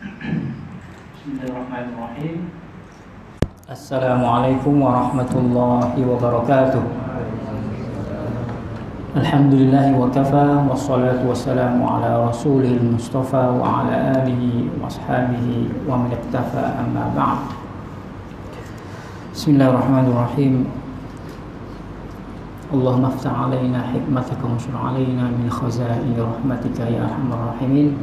Bismillahirrahmanirrahim. Assalamualaikum warahmatullahi wabarakatuh. Alhamdulillahi wa kafa, wassalatu wassalamu ala rasulil mustafa wa ala alihi wa ashabihi wa man iktafa, amma ba'd. Bismillahirrahmanirrahim. Allahumma aftah alaina hikmataka wa anshur alaina min khazaini rahmatika ya arhamar rahimin.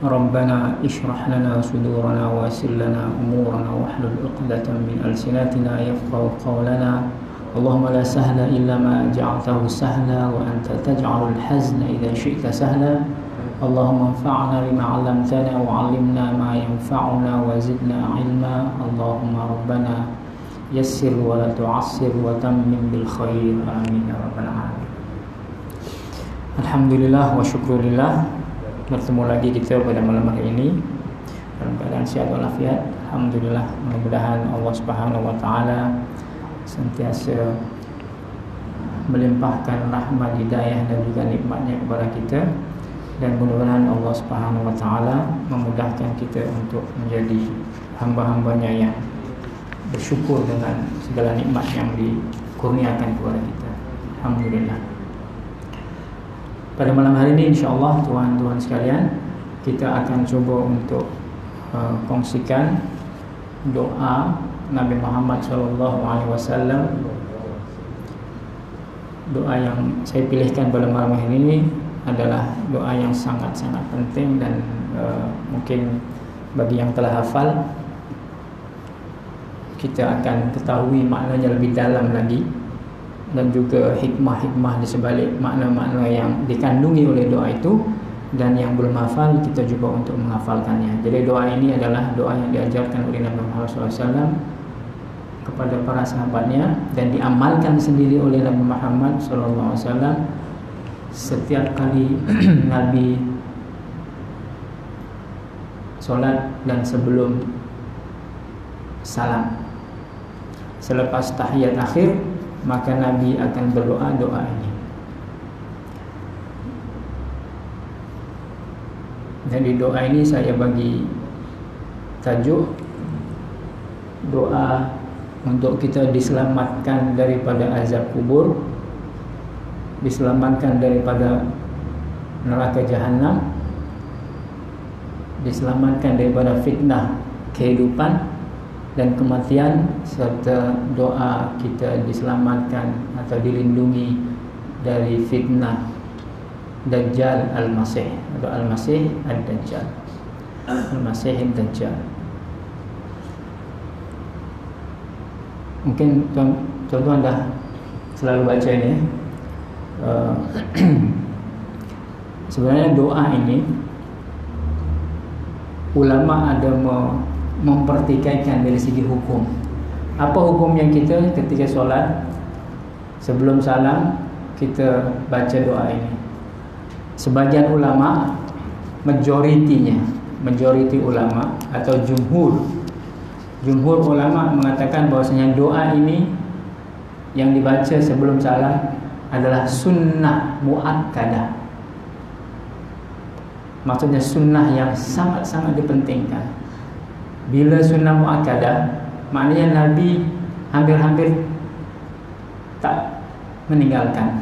Rabbana ishrah lana sudurana wa yassir lana umurana wahlul 'uqdatam min alsinatina yafqahu qawlana. Allahumma la sahla illa ma ja'altahu sahla wa anta taj'alul hazna idza syi'ta sahla. Allahumma anfa'na bima 'allamtana wa 'allimna ma yanfa'una wa zidna 'ilma. Allahumma rabbana yassir wa la tu'assir wa tammim bil khair. Amin ya rabbal alamin. Alhamdulillah wa syukurillah, bertemu lagi kita pada malam hari ini dalam keadaan sihat walafiat. Alhamdulillah, mudah-mudahan Allah Subhanahu wa taala sentiasa melimpahkan rahmat, hidayah dan juga nikmatnya kepada kita, dan mudah-mudahan Allah Subhanahu wa taala memudahkan kita untuk menjadi hamba-hambanya yang bersyukur dengan segala nikmat yang dikurniakan kepada kita. Alhamdulillah. Pada malam hari ini insya-Allah tuan-tuan sekalian, kita akan coba untuk kongsikan doa Nabi Muhammad SAW. Doa yang saya pilihkan pada malam hari ini adalah doa yang sangat-sangat penting dan mungkin bagi yang telah hafal kita akan ketahui maknanya lebih dalam lagi, dan juga hikmah-hikmah di sebalik makna-makna yang dikandungi oleh doa itu. Dan yang belum hafal, kita cuba untuk menghafalkannya. Jadi doa ini adalah doa yang diajarkan oleh Nabi Muhammad SAW kepada para sahabatnya dan diamalkan sendiri oleh Nabi Muhammad SAW setiap kali Nabi solat dan sebelum salam. Selepas tahiyat akhir, maka Nabi akan berdoa doa ini. Jadi doa ini saya bagi tajuk doa untuk kita diselamatkan daripada azab kubur, diselamatkan daripada neraka jahanam, diselamatkan daripada fitnah kehidupan dan kematian, serta doa kita diselamatkan atau dilindungi dari fitnah Dajjal Al-Masih atau Al-Masih Ad-Dajjal, Al-Masih Ad-Dajjal. Mungkin tuan-tuan dah selalu baca ini. Sebenarnya doa ini ulama ada mempertikaikan dari segi hukum. Apa hukumnya kita ketika solat sebelum salam kita baca doa ini? Sebagian ulama, majoriti ulama atau jumhur ulama mengatakan bahwasanya doa ini yang dibaca sebelum salam adalah sunnah muakkadah. Maksudnya sunnah yang sangat-sangat dipentingkan. Bila sunnah muakkadah, maknanya Nabi hampir-hampir tak meninggalkan,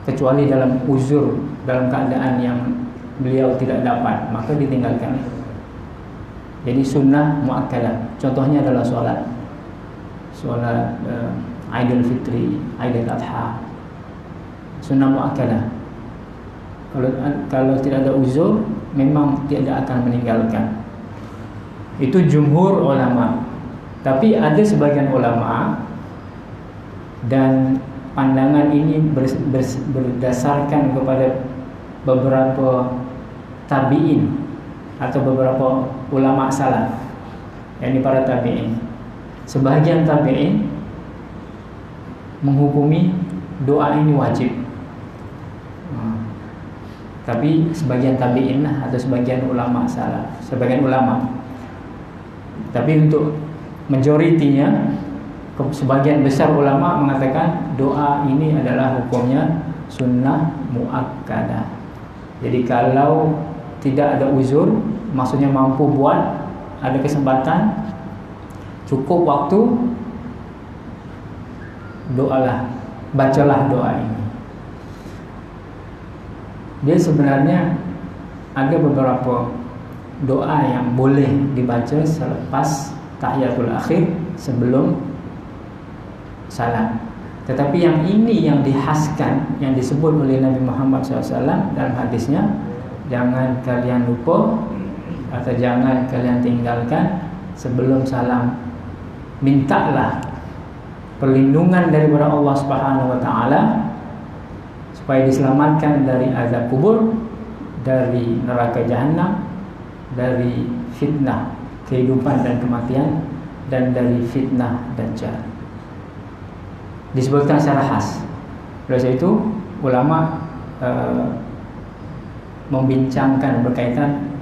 kecuali dalam uzur, dalam keadaan yang beliau tidak dapat, maka ditinggalkan. Jadi sunnah muakkadah. Contohnya adalah solat Aidil Fitri, Aidil Adha, sunnah muakkadah. Kalau tidak ada uzur, memang tidak akan meninggalkan. Itu jumhur ulama. Tapi ada sebagian ulama, dan pandangan ini berdasarkan kepada beberapa tabi'in atau beberapa ulama salaf, yakni para tabi'in. Sebahagian tabi'in menghukumi doa ini wajib. Tapi sebagian tabi'in atau sebagian ulama salaf, sebagian ulama. Tapi untuk majoritinya, sebagian besar ulama mengatakan doa ini adalah hukumnya sunnah muakkadah. Jadi kalau tidak ada uzur, maksudnya mampu buat, ada kesempatan, cukup waktu, doalah, bacalah doa ini. Dia sebenarnya ada beberapa doa yang boleh dibaca selepas tahiyatul akhir sebelum salam. Tetapi yang ini yang dihaskan, yang disebut oleh Nabi Muhammad SAW dalam hadisnya, jangan kalian lupa atau jangan kalian tinggalkan sebelum salam. Mintalah perlindungan daripada Allah Subhanahu wa taala supaya diselamatkan dari azab kubur, dari neraka jahanam, dari fitnah kehidupan dan kematian, dan dari fitnah Dajjal. Disebutkan secara khas. Oleh sebab itu ulama membincangkan berkaitan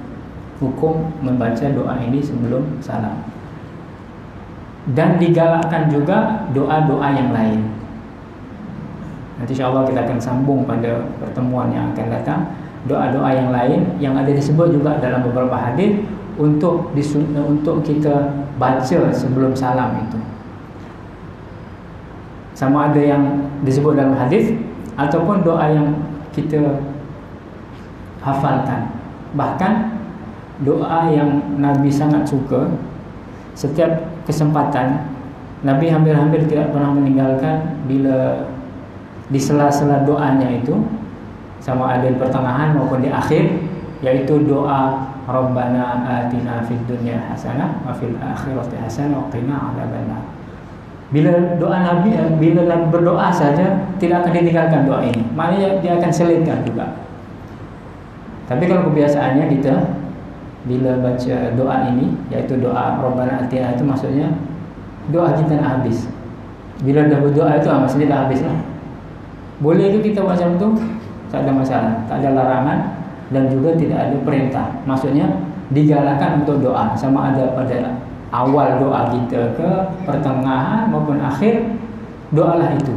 hukum membaca doa ini sebelum salam. Dan digalakkan juga doa-doa yang lain. Nanti insyaAllah kita akan sambung pada pertemuan yang akan datang. Doa-doa yang lain yang ada disebut juga dalam beberapa hadis untuk kita baca sebelum salam itu. Sama ada yang disebut dalam hadis ataupun doa yang kita hafalkan. Bahkan doa yang Nabi sangat suka, setiap kesempatan Nabi hampir-hampir tidak pernah meninggalkan bila di sela-sela doanya itu, sama ada di pertengahan maupun di akhir, yaitu doa Rabbana atina fid dunya hasanah wa fil akhirati hasanah wa qina adzabannar. Bila doa Nabi, bila Nabi berdoa saja tidak akan ditinggalkan doa ini. Maknanya dia akan selitkan juga. Tapi kalau kebiasaannya kita bila baca doa ini, yaitu doa Rabbana atina, itu maksudnya doa kita nak habis. Bila dah berdoa itu maksudnya dah habis lah. Boleh itu kita macam tu, tak ada masalah, tak ada larangan dan juga tidak ada perintah. Maksudnya digalakkan untuk doa, sama ada pada awal doa kita ke pertengahan maupun akhir, doalah itu.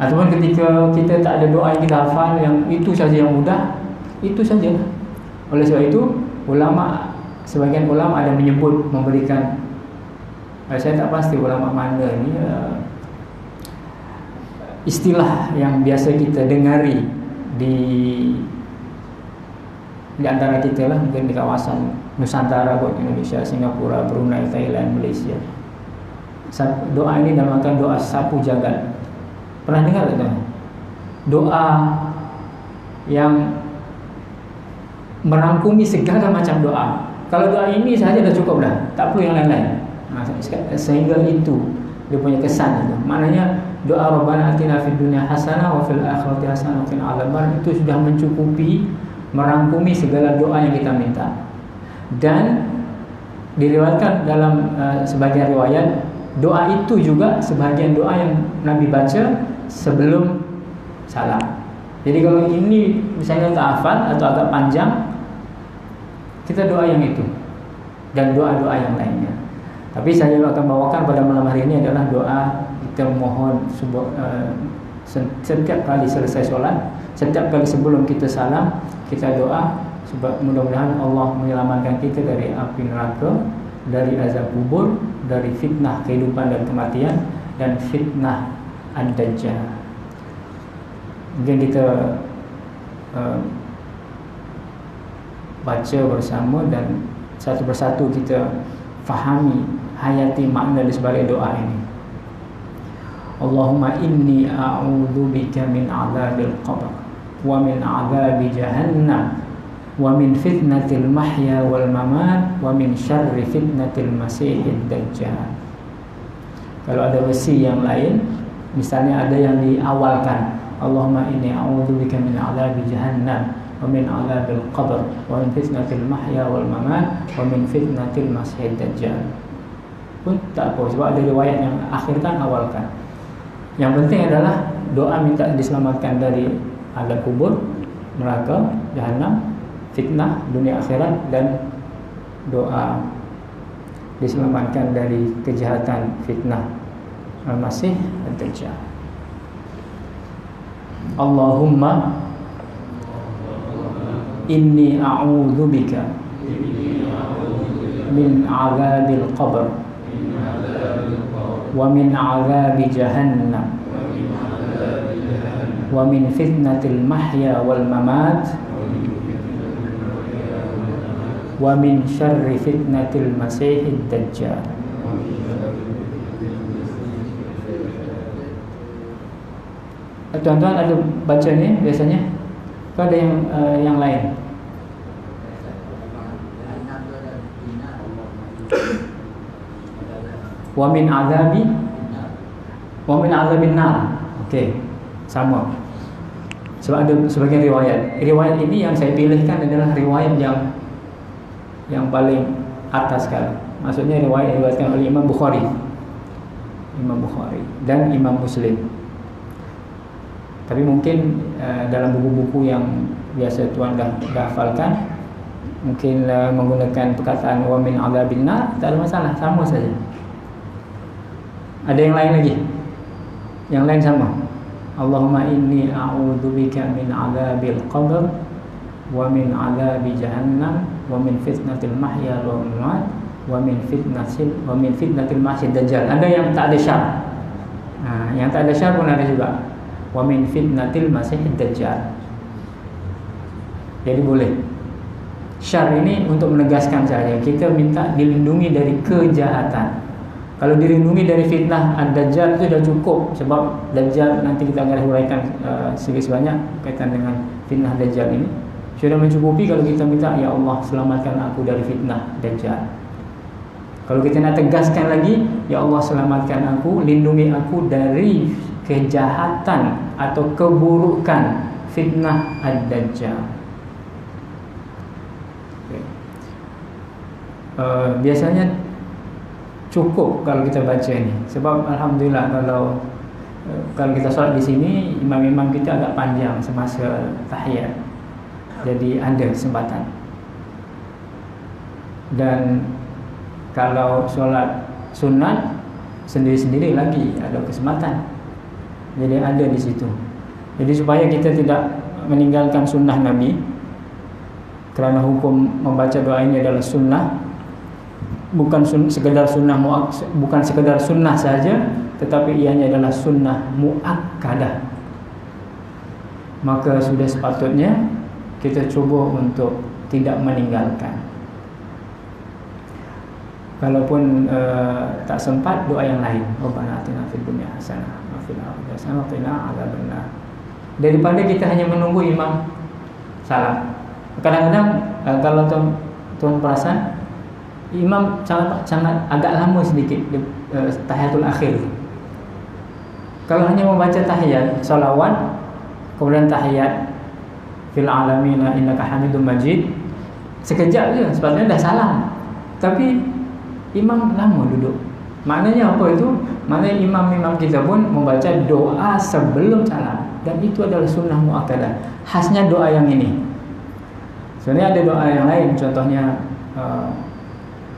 Ataupun ketika kita tak ada doa yang kita hafal, yang itu saja yang mudah, itu saja. Oleh sebab itu ulama, sebagian ulama ada menyebut, memberikan, saya tak pasti ulama mana ni, istilah yang biasa kita dengari di antara kita lah, mungkin di kawasan Nusantara kot, Indonesia, Singapura, Brunei, Thailand, Malaysia. Doa ini dinamakan doa sapu jagat. Pernah dengar tak? Doa yang merangkumi segala macam doa. Kalau doa ini sahaja dah cukup dah, tak perlu yang lain-lain. Sehingga itu dia punya kesan itu. Maknanya doa Rabbana atina fid dunya hasanah wa fil akhirati hasanah wa qina adzabannar itu sudah mencukupi, merangkumi segala doa yang kita minta. Dan diriwayatkan dalam sebagian riwayat, doa itu juga sebagian doa yang Nabi baca sebelum salam. Jadi kalau ini misalnya tak hafal atau agak panjang, kita doa yang itu dan doa-doa yang lainnya. Tapi saya akan bawakan pada malam hari ini adalah doa kita mohon setiap kali selesai solat, setiap kali sebelum kita salam, kita doa sebab mudah-mudahan Allah menyelamatkan kita dari api neraka, dari azab kubur, dari fitnah kehidupan dan kematian, dan fitnah ad-dajjal. Mungkin kita baca bersama dan satu persatu kita fahami, hayati makna di sebalik doa ini. Allahumma inni a'udzubika min 'adzabil qabr wa min 'adzabi jahannam wa min fitnatil mahya wal mamat wa min syarri fitnatil masiihid dajjal. Kalau ada versi yang lain, misalnya ada yang diawalkan, Allahumma inni a'udzubika min 'adzabi jahannam wa min 'adzabil qabr wa min fitnatil mahya wal mamat wa min fitnatil masiihid dajjal. Pun tak apa, sebab ada riwayat yang akhirkan, awalkan. Yang penting adalah doa minta diselamatkan dari azab kubur, neraka, jahanam, fitnah dunia akhirat, dan doa diselamatkan dari kejahatan fitnah Al-Masih Ad-Dajjal. Allahumma inni a'udzubika min 'adzabil qabr wa min 'adzabi jahannam wa min fitnatil mahya wal mamat wa min syarri fitnatil masihid dajjal. Tuan-tuan ada baca ni biasanya? Atau ada yang lain? Wa min azabin nar. Okey, sama. Sebab ada sebagian riwayat. Riwayat ini yang saya pilihkan adalah riwayat yang paling atas sekali. Maksudnya riwayat diriwayatkan oleh Imam Bukhari dan Imam Muslim. Tapi mungkin dalam buku-buku yang biasa tuan dah hafalkan, mungkin menggunakan perkataan wa min azabin nar, tak ada masalah, sama saja. Ada yang lain lagi? Yang lain sama. Allahumma inni a'udzubika min azabil qabr wa min azabi jahannam wa min fitnatil mahya wal mamat wa min fitnatil masih dajjal. Ada yang tak ada syar. Yang tak ada syar pun ada juga. Wa min fitnatil masih dajjal. Jadi boleh. Syar ini untuk menegaskan saja, kita minta dilindungi dari kejahatan. Kalau dilindungi dari fitnah ad-dajjal itu dah cukup, sebab dajjal nanti kita akan huraikan sedikit sebanyak kaitan dengan fitnah dajjal ini. Sudah mencukupi kalau kita minta, ya Allah selamatkan aku dari fitnah dajjal. Kalau kita nak tegaskan lagi, ya Allah selamatkan aku, lindungi aku dari kejahatan atau keburukan fitnah ad-dajjal. Biasanya cukup kalau kita baca ni, sebab alhamdulillah kalau kita solat di sini, imam-imam kita agak panjang semasa tahiyat, jadi ada kesempatan. Dan kalau solat sunat sendiri-sendiri lagi ada kesempatan, jadi ada di situ. Jadi supaya kita tidak meninggalkan sunnah Nabi, kerana hukum membaca doa ini adalah sunnah, bukan sekedar sunnah saja, tetapi ianya adalah sunnah muakkadah. Maka sudah sepatutnya kita cuba untuk tidak meninggalkan. Kalaupun tak sempat, doa yang lain. Rabbana atina fid dunya hasanah wa fil akhirati hasanah wa qina adzabannar. Daripada kita hanya menunggu imam salam. Kadang-kadang kalau tuan perasan, imam sangat agak lama sedikit tahiyatul akhir. Kalau hanya membaca tahiyat, salawat, kemudian tahiyat fil alamina innaka hamidum majid, sekejap je sepatutnya dah salam. Tapi imam lama duduk. Maknanya apa itu? Maknanya imam-imam kita pun membaca doa sebelum salam, dan itu adalah sunnah muakkadah. Khasnya doa yang ini. Sebenarnya ada doa yang lain, contohnya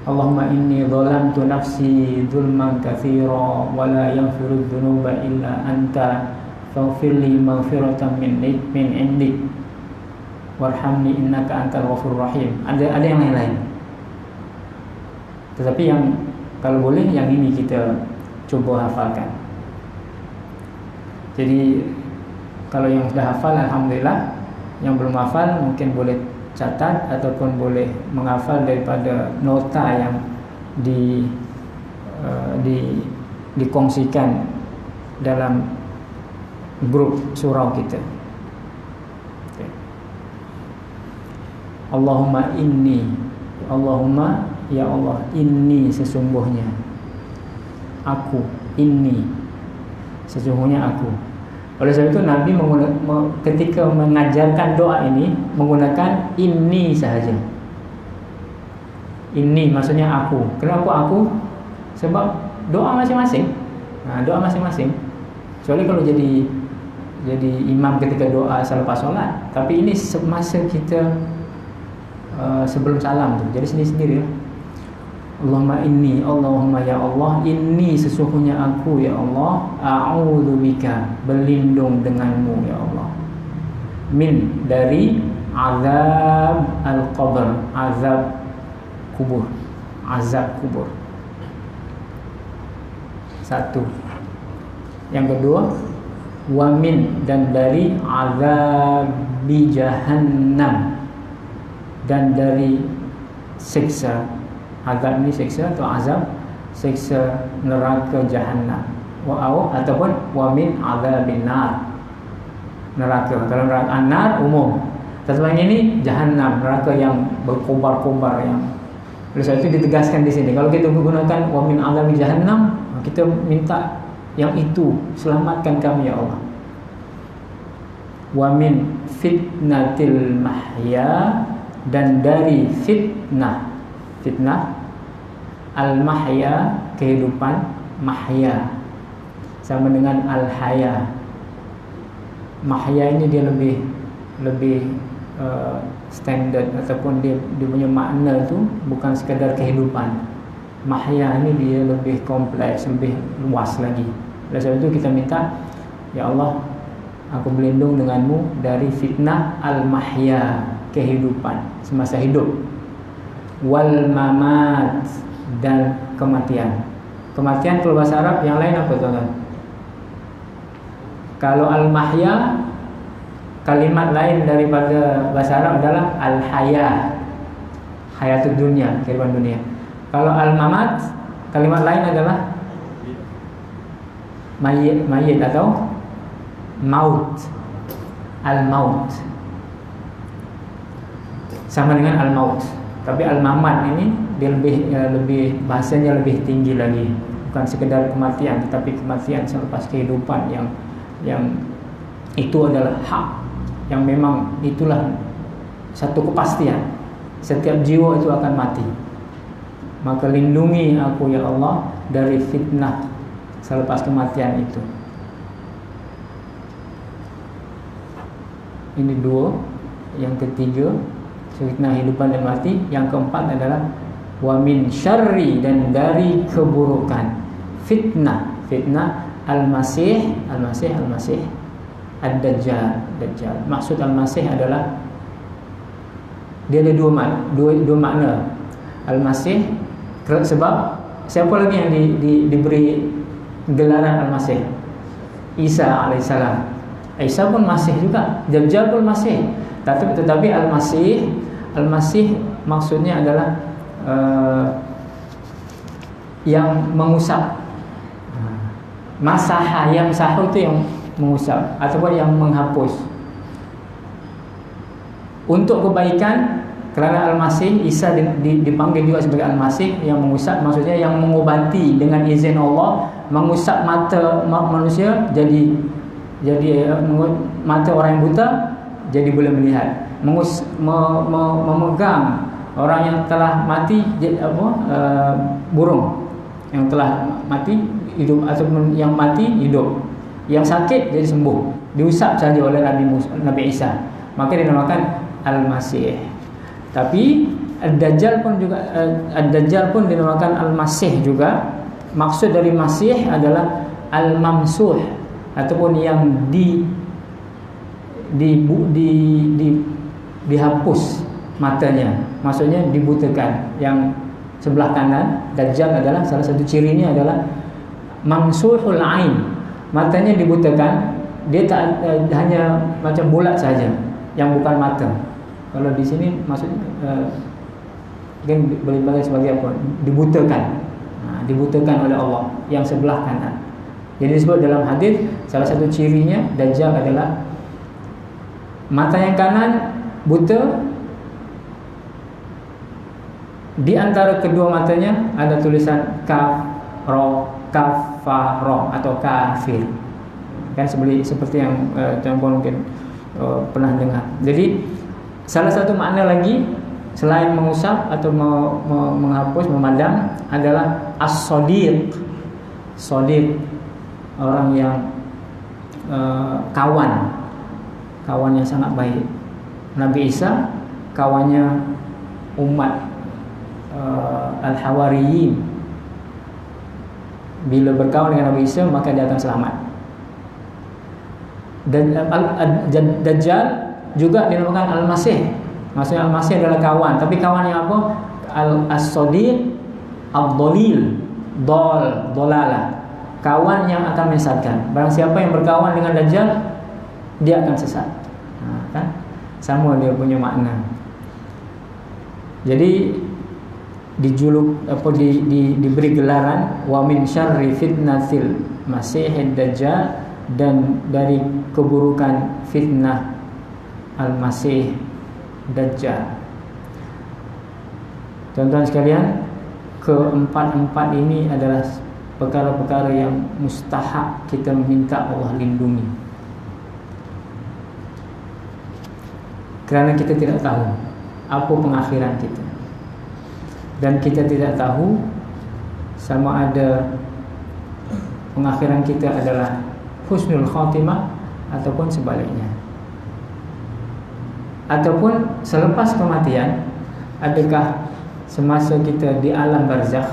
Allahumma inni zalamtu nafsi zulman katsira wa la yaghfiru dzunuba illa anta faghfirli maghfiratan min indik warhamni innaka antal ghafurur rahim. Ada yang lain. Tetapi yang kalau boleh yang ini kita cuba hafalkan. Jadi kalau yang sudah hafal alhamdulillah, yang belum hafal mungkin boleh catat ataupun boleh menghafal daripada nota yang dikongsikan dalam grup surau kita. Okay. Allahumma ya Allah, inni sesungguhnya aku, inni sesungguhnya aku. Oleh sebab itu Nabi ketika mengajarkan doa ini menggunakan inni sahaja. Inni maksudnya aku. Kenapa aku? Sebab doa masing-masing. Doa masing-masing. Kecuali kalau jadi imam ketika doa selepas solat. Tapi ini semasa kita sebelum salam tu. Jadi sendiri-sendiri lah. Allahumma ya Allah, inni sesungguhnya aku ya Allah, a'udzubika berlindung denganmu ya Allah, min dari azab al-qabr, azab kubur, azab kubur. Satu. Yang kedua, wa min, dan dari azabi jahannam, dan dari siksa. Azab ini siksa atau azab, siksa neraka jahannam. Ataupun wa min azabin nar, neraka. Kalau neraka nar umum, tetapi ini jahannam, neraka yang berkobar-kobar, yang oleh sebab itu ditegaskan di sini. Kalau kita menggunakan wa min azabi jahannam, kita minta yang itu, selamatkan kami ya Allah. Wa min fitnatil mahya, dan dari fitnah al-mahya, kehidupan, mahya sama dengan al-haya. Mahya ini dia lebih standard, ataupun dia punya makna itu bukan sekadar kehidupan. Mahya ini dia lebih kompleks, lebih luas lagi. Oleh sebab itu kita minta, ya Allah, aku berlindung denganmu dari fitnah al-mahya, kehidupan semasa hidup, wal mamat, dan kematian. Kematian kalau bahasa Arab yang lain apa tuan-tuan? Kalau al-mahya, kalimat lain daripada bahasa Arab adalah al-haya, hayatud dunia, kehidupan dunia. Kalau al-mamat, kalimat lain adalah mayit atau maut, al-maut, sama dengan al-maut. Tapi al-mamat ini dia lebih bahasanya lebih tinggi lagi, bukan sekedar kematian, tetapi kematian selepas kehidupan yang itu adalah hak, yang memang itulah satu kepastian, setiap jiwa itu akan mati. Maka lindungi aku ya Allah dari fitnah selepas kematian itu. Ini dua. Yang ketiga, fitnah hidupan dan mati. Yang keempat adalah wa min syarri, dan dari keburukan fitnah al-masih ad-dajjal. Maksud al-masih adalah dia ada dua makna. Al-masih, sebab siapa lagi yang diberi gelaran al-masih? Isa alaihissalam. Isa pun masih juga, Dajjal pun masih. Tetapi al-masih maksudnya adalah yang mengusap. Masaha, yang sahu itu yang mengusap ataupun yang menghapus. Untuk kebaikan, kerana Al-Masih, Isa dipanggil juga sebagai Al-Masih, yang mengusap, maksudnya yang mengobati dengan izin Allah, mengusap mata manusia jadi mata orang yang buta jadi boleh melihat, memegang orang yang telah mati, burung yang telah mati hidup, ataupun yang mati hidup, yang sakit jadi sembuh, diusap saja oleh Nabi Isa, maka dinamakan Al-Masih. Tapi Ad-Dajjal pun dinamakan Al-Masih juga. Maksud dari Masih adalah Al-Mamsuh, ataupun yang dihapus matanya, maksudnya dibutakan. Yang sebelah kanan Dajjal adalah salah satu cirinya adalah mamsuhul ain, matanya dibutakan, dia tak hanya macam bulat saja yang bukan mata. Kalau di sini maksudnya mungkin boleh dipanggil sebagai apa? Dibutakan oleh Allah yang sebelah kanan. Jadi disebut dalam hadis, salah satu cirinya Dajjal adalah mata yang kanan buta, di antara kedua matanya ada tulisan kafaro atau kafir. Kan seperti yang tuan-tuan mungkin pernah dengar. Jadi salah satu makna lagi selain mengusap atau menghapus, memadam, adalah as-sadiq. Sadiq, orang yang kawan yang sangat baik. Nabi Isa kawannya umat Al-Hawariyin. Bila berkawan dengan Nabi Isa, maka dia akan selamat. Dan Dajjal juga dinamakan Al-Masih. Maksudnya Al-Masih adalah kawan, tapi kawan yang apa? As-Sadiq Ad-Dhalil, Dolalah, kawan yang akan menyesatkan. Barang siapa yang berkawan dengan Dajjal, dia akan sesat. Kan? Sama dia punya makna. Jadi dijuluk diberi gelaran wa min syarri fitnatil Masihid Dajjal, dan dari keburukan fitnah Al-Masih Dajjal. Tuan-tuan sekalian, keempat-empat ini adalah perkara-perkara yang mustahak kita meminta Allah lindungi, kerana kita tidak tahu apa pengakhiran kita, dan kita tidak tahu sama ada pengakhiran kita adalah husnul khatimah ataupun sebaliknya, ataupun selepas kematian, adakah semasa kita di alam barzakh,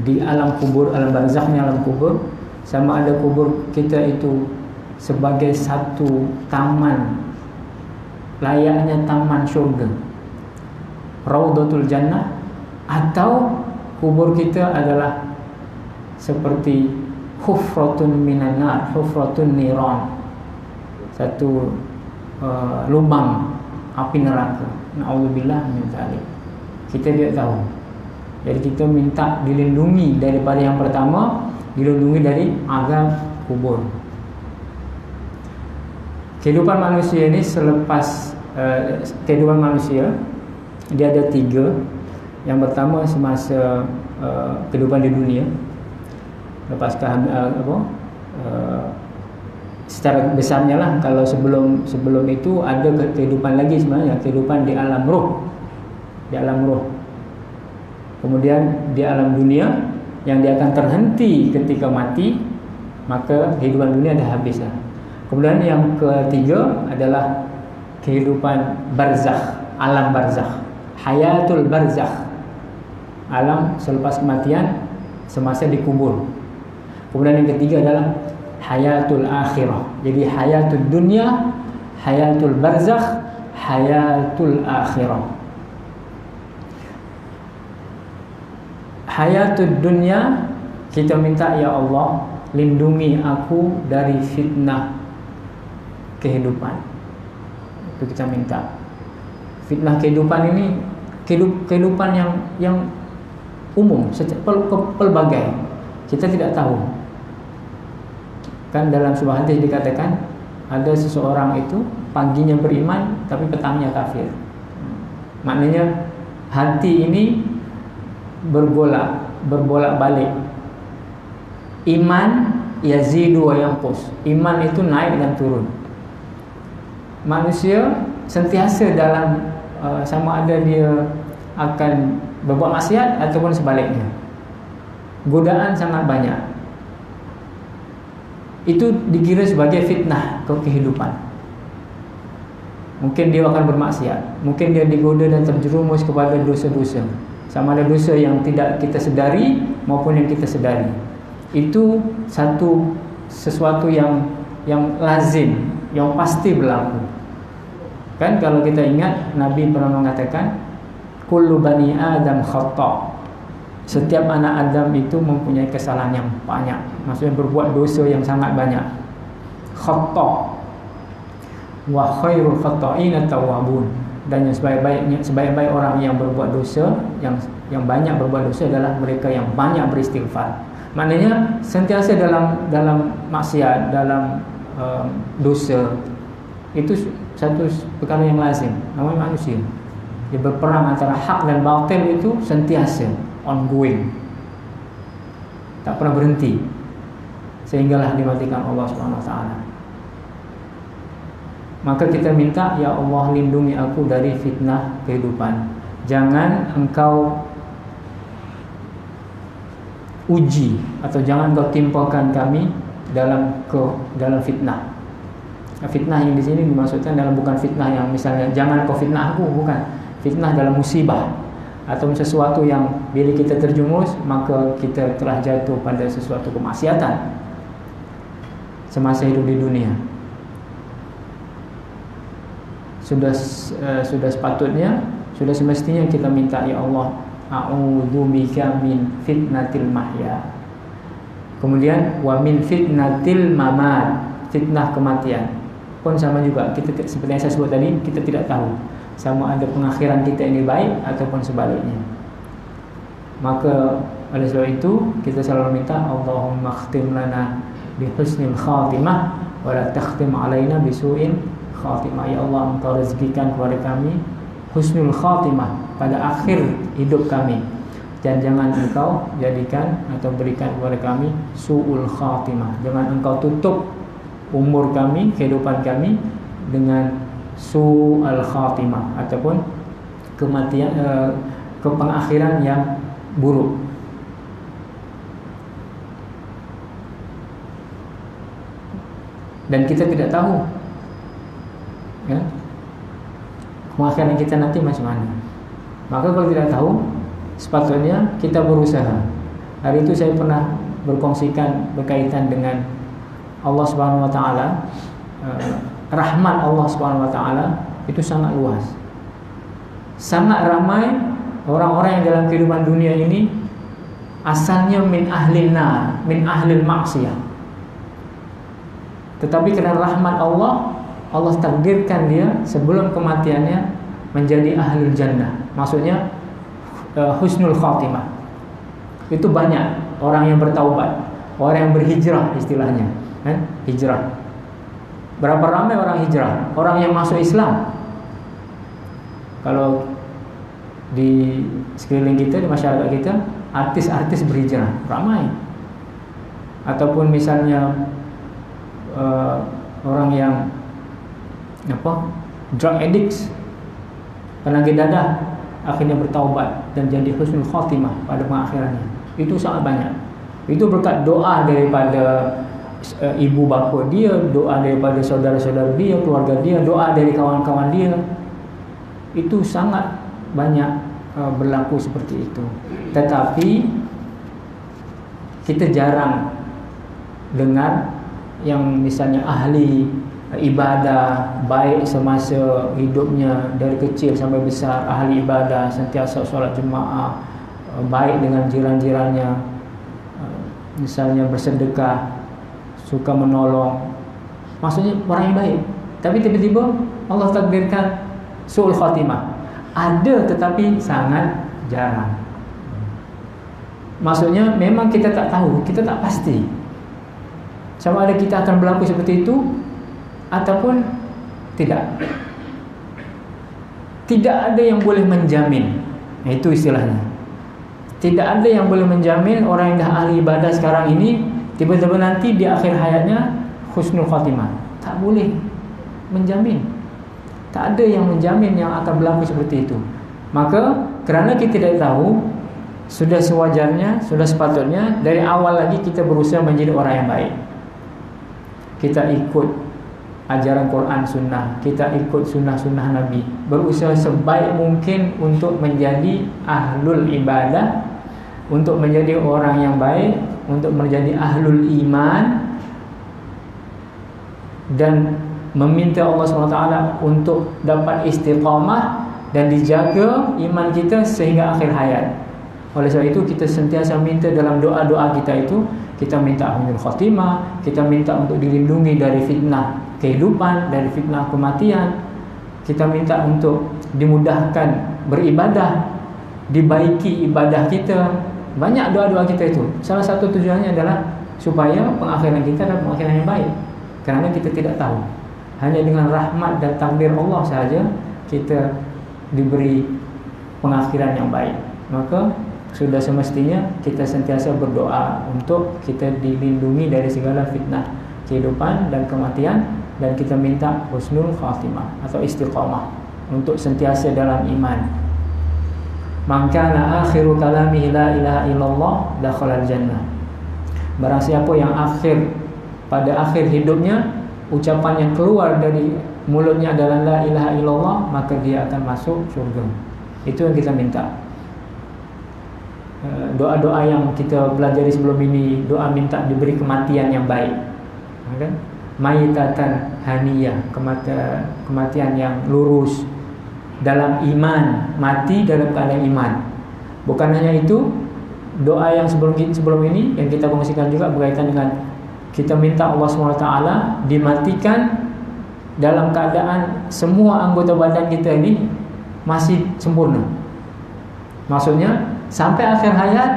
di alam kubur, alam barzakhnya alam kubur, sama ada kubur kita itu sebagai satu taman, layaknya taman syurga, Raudhatul Jannah, atau kubur kita adalah seperti hufratun minan nar, hufratun niran, satu lubang api neraka. Na'udzubillah min dzalik. Kita tidak tahu. Jadi kita minta dilindungi daripada yang pertama, dilindungi dari azab kubur. Kehidupan manusia ini selepas kehidupan manusia, dia ada 3. Yang pertama semasa kehidupan di dunia, lepas secara besarnya lah. Kalau sebelum itu ada kehidupan lagi sebenarnya, kehidupan di alam roh, di alam roh. Kemudian di alam dunia yang dia akan terhenti ketika mati, maka kehidupan dunia dah habis lah. Kemudian yang ketiga adalah kehidupan barzakh, alam barzakh, hayatul barzakh, alam selepas kematian, semasa dikubur. Kemudian yang ketiga adalah hayatul akhirah. Jadi hayatul dunia, hayatul barzakh, hayatul akhirah. Hayatul dunia, kita minta ya Allah lindungi aku dari fitnah kehidupan. Itu kita minta. Fitnah kehidupan ini kehidupan yang umum, pelbagai. Kita tidak tahu. Kan dalam sebuah hadis dikatakan ada seseorang itu paginya beriman tapi petangnya kafir. Maknanya hati ini berbolak-balik. Iman yazidu wa yanqus. Iman itu naik dan turun. Manusia sentiasa dalam sama ada dia akan berbuat maksiat ataupun sebaliknya. Godaan sangat banyak. Itu dikira sebagai fitnah ke kehidupan. Mungkin dia akan bermaksiat, mungkin dia digoda dan terjerumus kepada dosa-dosa, sama ada dosa yang tidak kita sedari maupun yang kita sedari. Itu sesuatu yang lazim, yang pasti berlaku. Kan kalau kita ingat, Nabi pernah mengatakan kullu bani Adam khata'. Setiap anak Adam itu mempunyai kesalahan yang banyak, maksudnya berbuat dosa yang sangat banyak. Khata' wa khairul khata'ina tawwabun. Dan yang sebaik-baik orang yang berbuat dosa, yang banyak berbuat dosa adalah mereka yang banyak beristighfar. Maknanya sentiasa dalam maksiat, dalam dosa. Itu satu perkara yang lazim, namanya manusia. Dia berperang antara hak dan batil itu sentiasa, ongoing, tak pernah berhenti, sehinggalah dimatikan Allah SWT. Maka kita minta, ya Allah lindungi aku dari fitnah kehidupan. Jangan engkau uji atau jangan engkau timpakan kami dalam fitnah. Fitnah yang di sini dimaksudkan dalam bukan fitnah yang misalnya jangan kau fitnah aku, bukan. Fitnah dalam musibah atau sesuatu yang bila kita terjumus maka kita telah jatuh pada sesuatu kemaksiatan semasa hidup di dunia. sudah sepatutnya, sudah semestinya kita minta, ya Allah, a'udzubika min fitnatil mahya. Kemudian wa min fitnatil mamat, fitnah kematian. Pun sama juga, kita seperti yang saya sebut tadi, kita tidak tahu sama ada pengakhiran kita ini baik ataupun sebaliknya. Maka oleh sebab itu kita selalu minta, Allahumma khtim lana bi husnil khatimah wa la takhtim alaina bi su'in khatimah. Ya Allah, Engkau rezekikan kepada kami husnul khatimah pada akhir hidup kami, dan jangan Engkau jadikan atau berikan kepada kami su'ul khatimah. Jangan Engkau tutup umur kami, kehidupan kami dengan su'al khatimah ataupun kematian, pengakhiran yang buruk. Dan kita tidak tahu, ya, pengakhiran kita nanti macam mana. Maka kalau tidak tahu, sepatutnya kita berusaha. Hari itu saya pernah berkongsikan berkaitan dengan Allah Subhanahu wa taala. Rahmat Allah Subhanahu wa taala itu sangat luas. Sangat ramai orang-orang yang dalam kehidupan dunia ini asalnya min ahlin nar, min ahlil maksiyah. Tetapi karena rahmat Allah, Allah takdirkan dia sebelum kematiannya menjadi ahlul jannah. Maksudnya husnul khatimah. Itu banyak orang yang bertaubat, orang yang berhijrah istilahnya, kan? Hijrah. Berapa ramai orang hijrah, orang yang masuk Islam. Kalau di sekeliling kita, di masyarakat kita, artis-artis berhijrah ramai. Ataupun misalnya orang yang drug addicts, penagih dadah, akhirnya bertaubat dan jadi husnul khatimah pada pengakhirannya. Itu sangat banyak. Itu berkat doa daripada ibu bapa dia, doa daripada saudara-saudara dia, keluarga dia, doa dari kawan-kawan dia. Itu sangat banyak berlaku seperti itu. Tetapi kita jarang dengar yang misalnya ahli ibadah baik semasa hidupnya dari kecil sampai besar, ahli ibadah, sentiasa solat jemaah, baik dengan jiran-jirannya, misalnya bersedekah, suka menolong, maksudnya orang yang baik. Tapi tiba-tiba Allah takdirkan su'ul khatimah. Ada, tetapi sangat jarang. Maksudnya memang kita tak tahu, kita tak pasti sama ada kita akan berlaku seperti itu ataupun tidak. Tidak ada yang boleh menjamin. Itu istilahnya. Tidak ada yang boleh menjamin orang yang dah ahli ibadah sekarang ini tiba-tiba nanti di akhir hayatnya husnul khatimah. Tak boleh menjamin. Tak ada yang menjamin yang akan berlaku seperti itu. Maka kerana kita tidak tahu, sudah sewajarnya, sudah sepatutnya dari awal lagi kita berusaha menjadi orang yang baik. Kita ikut ajaran Quran Sunnah, kita ikut sunnah-sunnah Nabi, berusaha sebaik mungkin untuk menjadi ahlul ibadah, untuk menjadi orang yang baik, untuk menjadi ahlul iman, dan meminta Allah SWT untuk dapat istiqamah dan dijaga iman kita sehingga akhir hayat. Oleh sebab itu kita sentiasa minta dalam doa-doa kita itu, kita minta husnul khatimah, kita minta untuk dilindungi dari fitnah kehidupan, dari fitnah kematian. Kita minta untuk dimudahkan beribadah, dibaiki ibadah kita. Banyak doa-doa kita itu. Salah satu tujuannya adalah supaya pengakhiran kita adalah pengakhiran yang baik. Kerana kita tidak tahu. Hanya dengan rahmat dan takdir Allah sahaja kita diberi pengakhiran yang baik. Maka sudah semestinya kita sentiasa berdoa untuk kita dilindungi dari segala fitnah kehidupan dan kematian, dan kita minta husnul khatimah atau istiqamah untuk sentiasa dalam iman. Man kana akhiru kalamihi la ilaha illallah dakhala al-jannah. Barang siapa yang pada akhir hidupnya ucapan yang keluar dari mulutnya adalah la ilaha illallah, maka dia akan masuk surga. Itu yang kita minta. Doa-doa yang kita pelajari sebelum ini, doa minta diberi kematian yang baik, kan? maitatan haniyah, kematian yang lurus dalam iman, mati dalam keadaan iman. Bukan hanya itu, doa yang sebelum ini yang kita kongsikan juga berkaitan dengan kita minta Allah SWT dimatikan dalam keadaan semua anggota badan kita ini masih sempurna. Maksudnya sampai akhir hayat,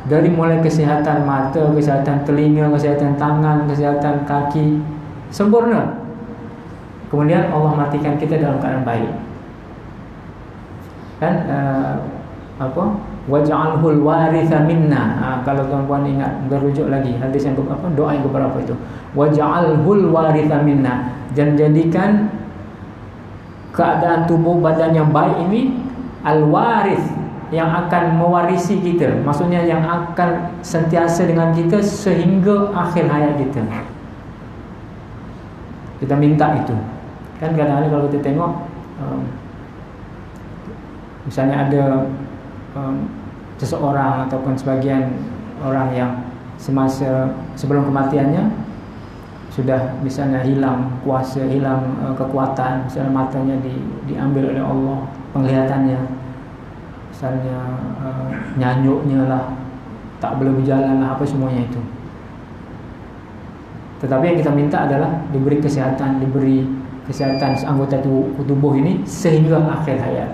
dari mulai kesehatan mata, kesehatan telinga, kesehatan tangan, kesehatan kaki sempurna. Kemudian Allah matikan kita dalam keadaan baik. Kan waj'alhul waritha minna. Kalau tuan-tuan ingat, berujuk lagi hadis yang doa yang keberapa itu? Waj'alhul waritha minna, dan jadikan keadaan tubuh badan yang baik ini al-warith, yang akan mewarisi kita. Maksudnya yang akan sentiasa dengan kita sehingga akhir hayat kita. Kita minta itu. Kan kadang-kadang kalau kita tengok misalnya ada seseorang ataupun sebagian orang yang semasa sebelum kematiannya sudah misalnya hilang kuasa, hilang kekuatan, misalnya matanya diambil oleh Allah, penglihatannya, misalnya nyanyuknya lah, tak boleh berjalan lah, apa semuanya itu. Tetapi yang kita minta adalah diberi kesehatan anggota tubuh ini sehingga akhir hayat.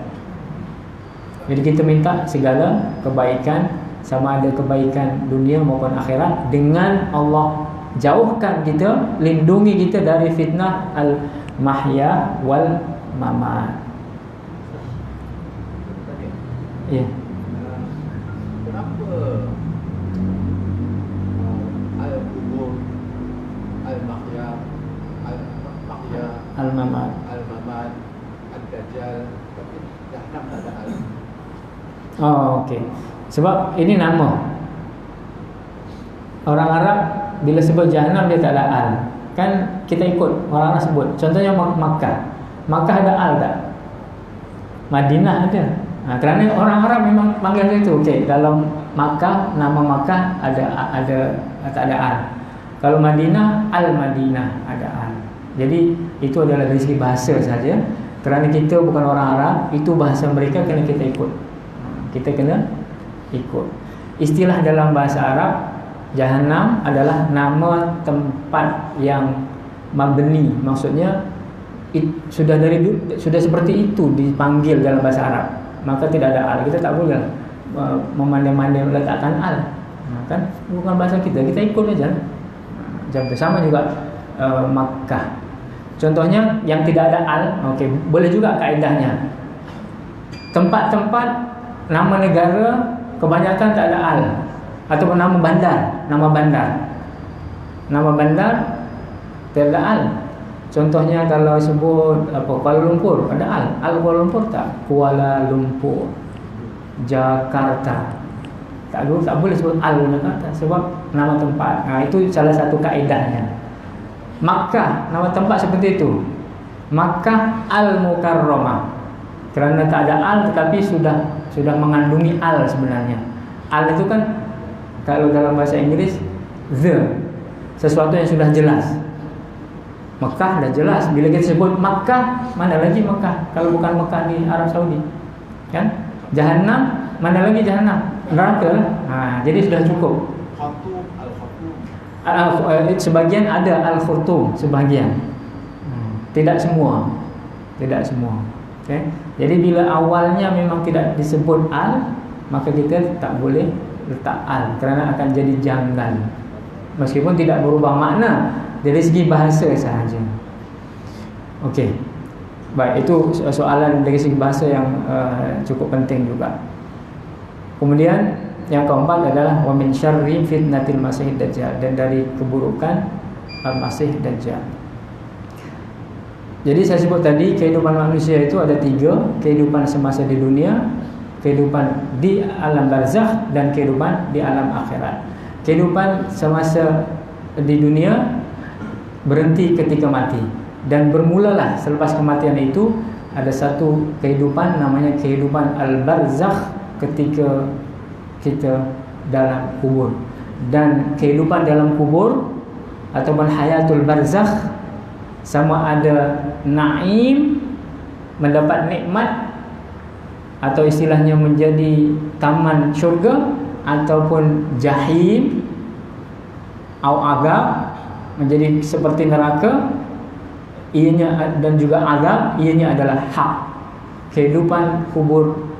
Jadi kita minta segala kebaikan, sama ada kebaikan dunia maupun akhirat, dengan Allah jauhkan kita, lindungi kita dari fitnah al-mahya wal mamat. Ya. Kenapa al-kubur, al-mahya, al-mamat, al-dajjal, tapi jahannam tak ada al. Oh, okey. Sebab ini nama. Orang Arab bila sebut Jahannam dia tak ada al. Kan kita ikut orang Arab sebut. Contohnya Makkah. Makkah ada al tak? Madinah ada. Kerana orang Arab memang panggil itu. Okey, dalam Makkah, nama Makkah ada tak ada al. Kalau Madinah, Al-Madinah ada al. Jadi itu adalah dari segi bahasa saja. Kerana kita bukan orang Arab, itu bahasa mereka, kena kita ikut. Kita kena ikut. Istilah dalam bahasa Arab, Jahannam adalah nama tempat yang mabni. Maksudnya sudah seperti itu dipanggil dalam bahasa Arab. Maka tidak ada al. Kita tak boleh memandai-mandai meletakkan al. Kan bukan bahasa kita ikut saja. Macam sama juga Makkah. Contohnya yang tidak ada al, okey, boleh juga kaedahnya. Tempat-tempat, nama negara kebanyakan tak ada al, ataupun nama bandar tak ada al. Contohnya kalau sebut Kuala Lumpur, ada al Kuala Lumpur tak? Kuala Lumpur, Jakarta, tak boleh sebut al Jakarta sebab nama tempat. Itu salah satu kaedahnya. Makkah, nama tempat seperti itu. Makkah Al-Mukarramah, kerana tak ada al tetapi sudah mengandungi al sebenarnya. Al itu kan kalau dalam bahasa Inggris sesuatu yang sudah jelas. Mekah dah jelas. Bila kita sebut Makkah, mana lagi Makkah kalau bukan Mekah di Arab Saudi, kan? Jahannam, mana lagi Jahannam? Neraka. Jadi sudah cukup. Sebagian ada Al-Khurtum, sebagian. Tidak semua. Okay? Jadi bila awalnya memang tidak disebut al, maka kita tak boleh letak al, kerana akan jadi janggal. Meskipun tidak berubah makna, dari segi bahasa sahaja. Okey. Baik, itu soalan dari segi bahasa yang cukup penting juga. Kemudian yang keempat adalah wa min syarri fitnatil masiihid dajjal, dan dari keburukan al-masih dajjal. Jadi saya sebut tadi kehidupan manusia itu ada 3, kehidupan semasa di dunia, kehidupan di alam barzakh, dan kehidupan di alam akhirat. Kehidupan semasa di dunia berhenti ketika mati, dan bermulalah selepas kematian itu ada satu kehidupan namanya kehidupan al-barzakh ketika kita dalam kubur. Dan kehidupan dalam kubur ataupun hayatul barzakh, sama ada naim, mendapat nikmat, atau istilahnya menjadi taman syurga, ataupun jahim atau azab, menjadi seperti neraka. Ianya dan juga azab, ianya adalah hak. Kehidupan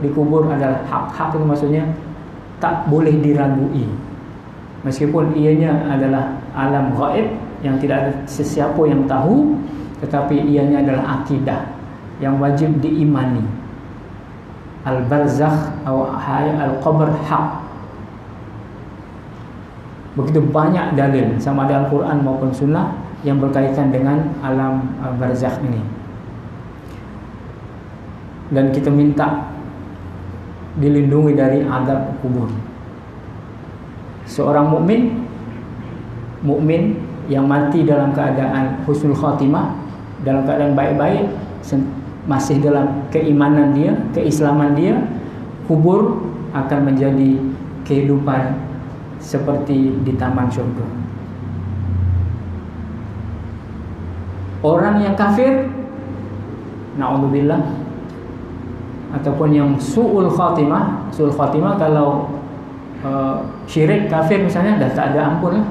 di kubur adalah hak. Hak itu maksudnya tak boleh diragui. Meskipun ianya adalah alam gaib yang tidak ada sesiapa yang tahu, tetapi ianya adalah akidah yang wajib diimani. Al-barzakh atau al-qabr hak. Begitu banyak dalil sama ada Al-Quran maupun Sunnah yang berkaitan dengan alam barzakh ini. Dan kita minta dilindungi dari azab kubur. Seorang mukmin yang mati dalam keadaan husnul khatimah, dalam keadaan baik-baik, masih dalam keimanan dia, keislaman dia, kubur akan menjadi kehidupan seperti di taman surga. Orang yang kafir, na'udzubillah, ataupun yang su'ul khatimah kalau syirik, kafir misalnya, dah tak ada ampun lah.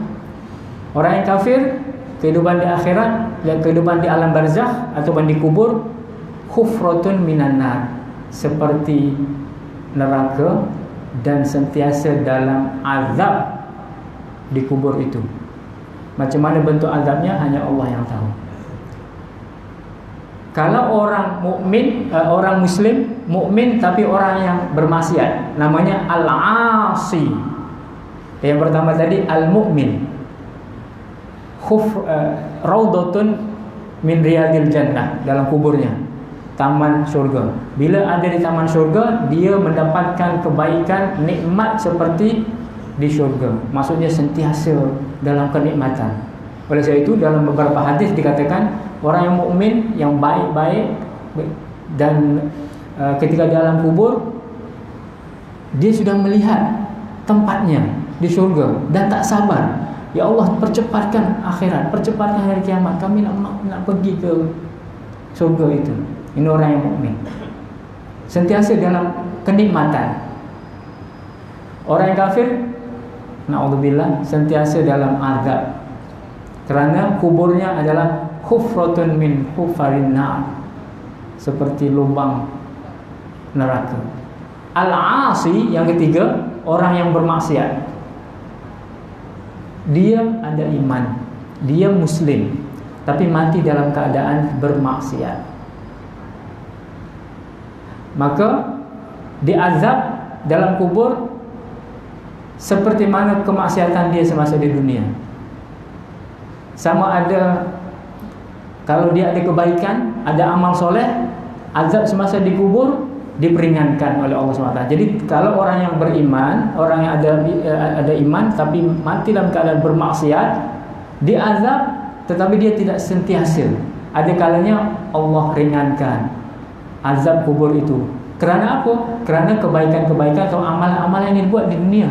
Orang yang kafir, kehidupan di akhirat dan kehidupan di alam barzakh ataupun di kubur, khufratun minan nar, seperti neraka dan sentiasa dalam azab di kubur itu. Macam mana bentuk azabnya hanya Allah yang tahu. Kalau orang mukmin, orang muslim mukmin tapi orang yang bermaksiat, namanya al-asi. Yang pertama tadi al-mukmin, raudhatun min riyadil jannah, dalam kuburnya taman surga. Bila ada di taman surga, dia mendapatkan kebaikan, nikmat seperti di surga. Maksudnya sentiasa dalam kenikmatan. Oleh sebab itu dalam beberapa hadis dikatakan orang yang mukmin yang baik-baik dan ketika di alam kubur dia sudah melihat tempatnya di surga dan tak sabar. Ya Allah, percepatkan akhirat, percepatkan hari kiamat, kami nak pergi ke surga itu. Ini orang yang mukmin, sentiasa dalam kenikmatan. Orang yang kafir, na'udzubillah, sentiasa dalam azab, kerana kuburnya adalah hufratun min hufarin nar, seperti lubang neraka. Al-asi yang ketiga, orang yang bermaksiat. Dia ada iman, dia muslim, tapi mati dalam keadaan bermaksiat, maka diazab dalam kubur seperti mana kemaksiatan dia semasa di dunia. Sama ada kalau dia ada kebaikan, ada amal soleh, azab semasa di kubur diperingankan oleh Allah SWT. Jadi kalau orang yang beriman, orang yang ada iman tapi mati dalam keadaan bermaksiat, diazab tetapi dia tidak sentiasa. Ada kalanya Allah ringankan azab kubur itu. Kerana apa? Kerana kebaikan-kebaikan atau amalan-amalan yang dibuat di dunia.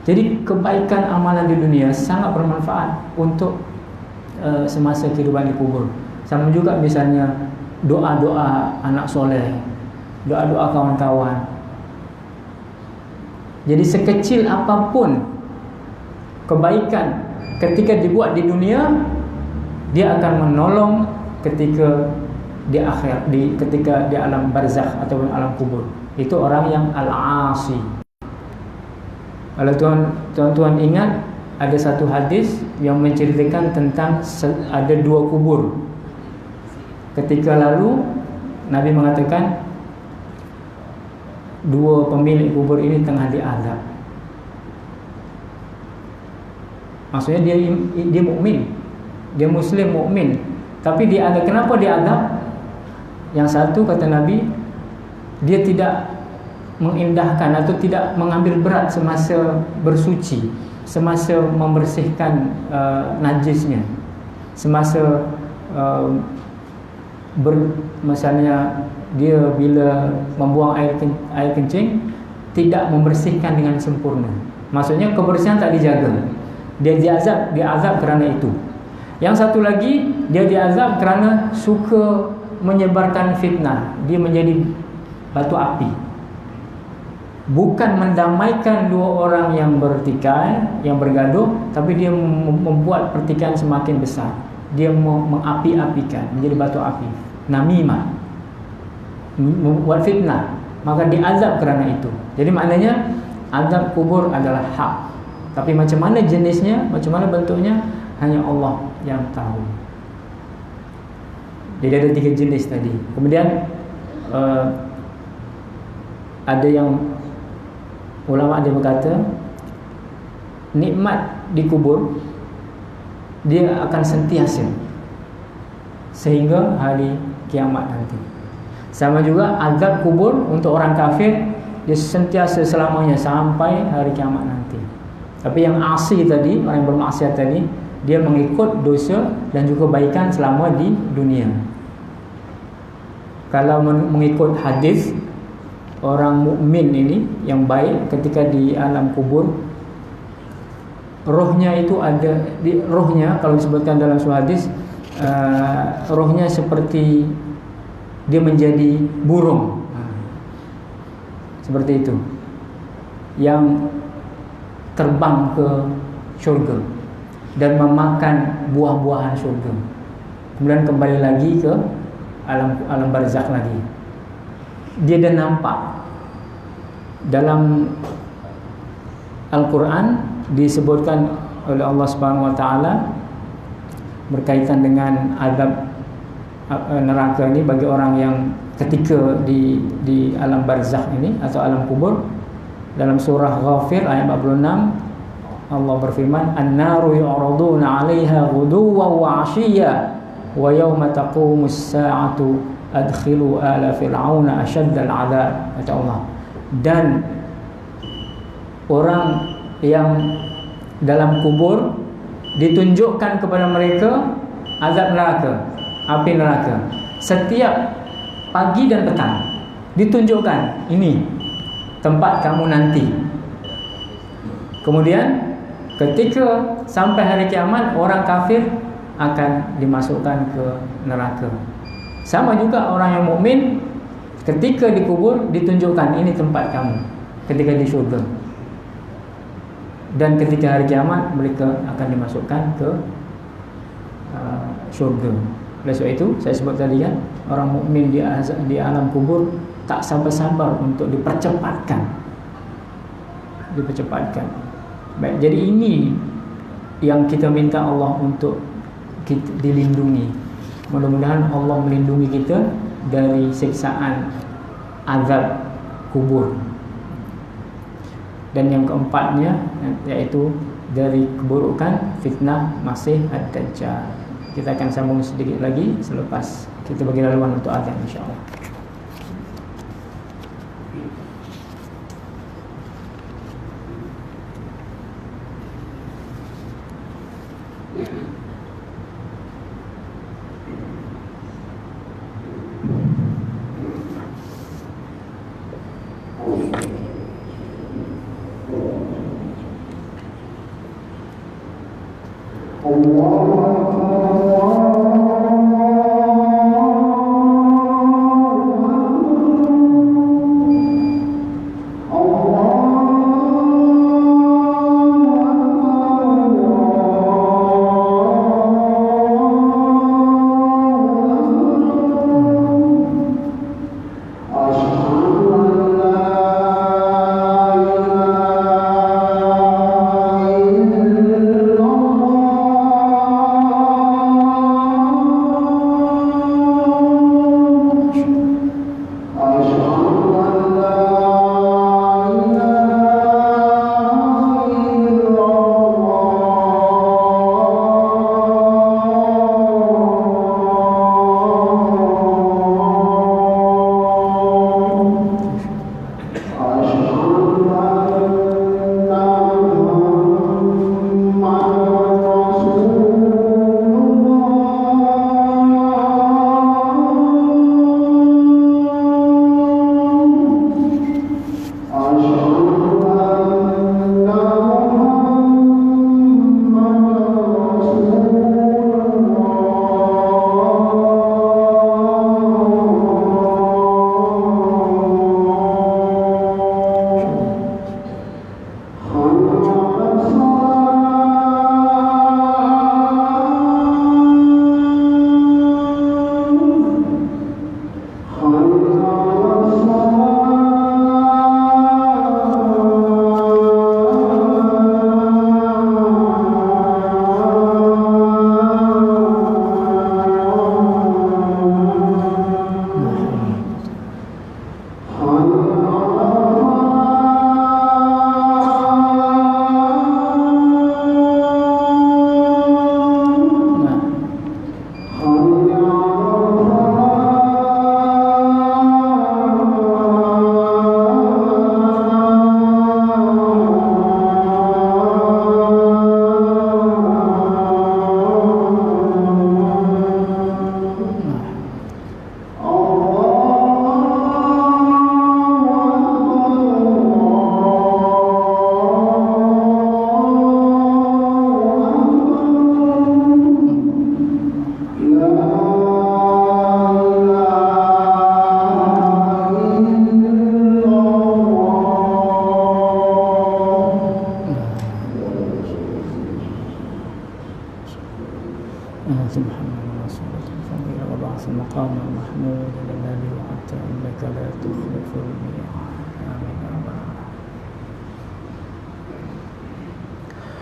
Jadi kebaikan amalan di dunia sangat bermanfaat untuk semasa kehidupan di kubur. Sama juga misalnya doa-doa anak soleh, doa-doa kawan-kawan. Jadi sekecil apapun kebaikan ketika dibuat di dunia, dia akan menolong ketika di akhir, ketika di alam barzakh atau alam kubur. Itu orang yang al-asi. Kalau tuan-tuan ingat, ada satu hadis yang menceritakan tentang ada dua kubur. Ketika lalu Nabi mengatakan dua pemilik kubur ini tengah diazab. Maksudnya dia mukmin, dia muslim mukmin, tapi dia ada. Kenapa dia azab? Yang satu kata Nabi, dia tidak mengindahkan atau tidak mengambil berat semasa bersuci, semasa membersihkan najisnya, semasa misalnya dia bila membuang air kencing tidak membersihkan dengan sempurna. Maksudnya kebersihan tak dijaga. Dia diazab kerana itu. Yang satu lagi, dia diazab kerana suka menyebarkan fitnah. Dia menjadi batu api. Bukan mendamaikan dua orang yang bertikai, yang bergaduh, tapi dia membuat pertikaian semakin besar. Dia mengapi-apikan, menjadi batu api. Namimah, membuat fitnah. Maka diazab kerana itu. Jadi maknanya azab kubur adalah hak. Tapi macam mana jenisnya, macam mana bentuknya, hanya Allah yang tahu. Jadi ada 3 jenis tadi. Kemudian ada yang ulama dia berkata, nikmat di kubur dia akan sentiasa sehingga hari kiamat nanti. Sama juga azab kubur untuk orang kafir, dia sentiasa selamanya sampai hari kiamat nanti. Tapi yang asi tadi, orang yang bermaksiat tadi, dia mengikut dosa dan juga kebaikan selama di dunia. Kalau mengikut hadis, orang mukmin ini yang baik ketika di alam kubur, rohnya itu ada di rohnya, kalau disebutkan dalam suatu hadis, rohnya seperti dia menjadi burung, seperti itu, yang terbang ke syurga dan memakan buah-buahan syurga, kemudian kembali lagi ke alam barzakh lagi. Dia dah nampak dalam Al-Quran disebutkan oleh Allah Subhanahu Wa Taala berkaitan dengan azab neraka ini bagi orang yang ketika di alam barzakh ini atau alam kubur. Dalam surah Ghafir ayat 46 Allah berfirman, "An-naru yu'raduna 'alaiha ghuduwan wa 'ashiyya wa yawma taqumus sa'atu adkhilu ala fir'auna ashaddal 'adzab." Kata Allah. Dan orang yang dalam kubur ditunjukkan kepada mereka azab neraka, api neraka, setiap pagi dan petang. Ditunjukkan, ini tempat kamu nanti. Kemudian ketika sampai hari kiamat, orang kafir akan dimasukkan ke neraka. Sama juga orang yang mukmin ketika dikubur ditunjukkan, ini tempat kamu ketika di syurga. Dan ketika hari kiamat mereka akan dimasukkan ke syurga. Oleh sebab itu saya sebut tadi kan, orang mukmin di alam kubur tak sabar-sabar untuk dipercepatkan. Baik, jadi ini yang kita minta Allah untuk kita dilindungi. Mudah-mudahan Allah melindungi kita dari siksaan azab kubur. Dan yang keempatnya yaitu dari keburukan fitnah Masih Ad-Dajjal. Kita akan sambung sedikit lagi selepas kita bagi laluan untuk azan, insya-Allah.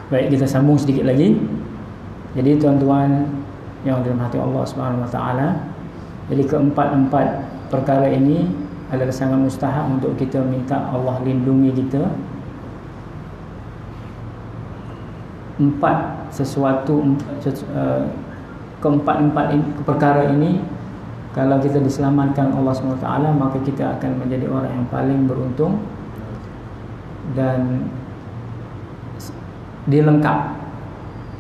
Baik, kita sambung sedikit lagi. Jadi tuan-tuan yang dirahmati Allah Subhanahu wa taala, jadi keempat-empat perkara ini adalah sangat mustahab untuk kita minta Allah lindungi kita. Keempat-empat perkara ini, kalau kita diselamatkan Allah SWT, maka kita akan menjadi orang yang paling beruntung dan dilengkap,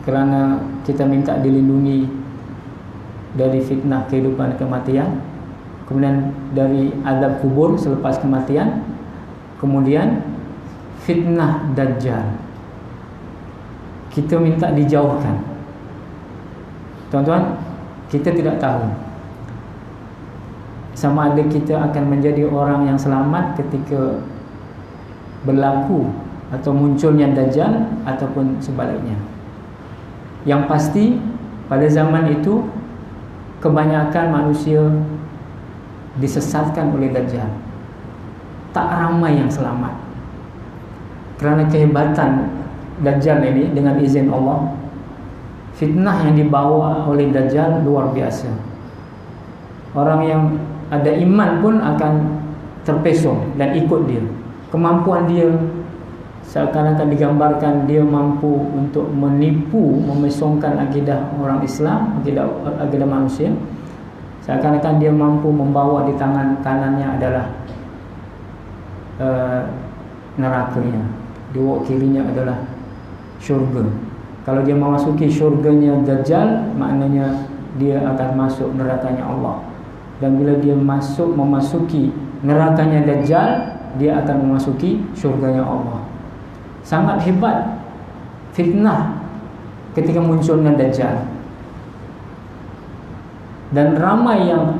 kerana kita minta dilindungi dari fitnah kehidupan kematian, kemudian dari azab kubur selepas kematian, kemudian fitnah Dajjal kita minta dijauhkan. Tuan-tuan, kita tidak tahu sama ada kita akan menjadi orang yang selamat ketika berlaku atau munculnya Dajjal ataupun sebaliknya. Yang pasti pada zaman itu kebanyakan manusia disesatkan oleh Dajjal. Tak ramai yang selamat, kerana kehebatan Dajjal ini dengan izin Allah. Fitnah yang dibawa oleh Dajjal luar biasa. Orang yang ada iman pun akan terpesong dan ikut dia. Kemampuan dia seakan-akan digambarkan dia mampu untuk menipu, memesongkan akidah orang Islam, akidah manusia. Seakan-akan dia mampu membawa di tangan kanannya adalah nerakanya, di kirinya adalah syurga. Kalau dia memasuki syurganya Dajjal, maknanya dia akan masuk nerakanya Allah. Dan bila dia memasuki nerakanya Dajjal, dia akan memasuki syurganya Allah. Sangat hebat fitnah ketika munculnya Dajjal. Dan ramai yang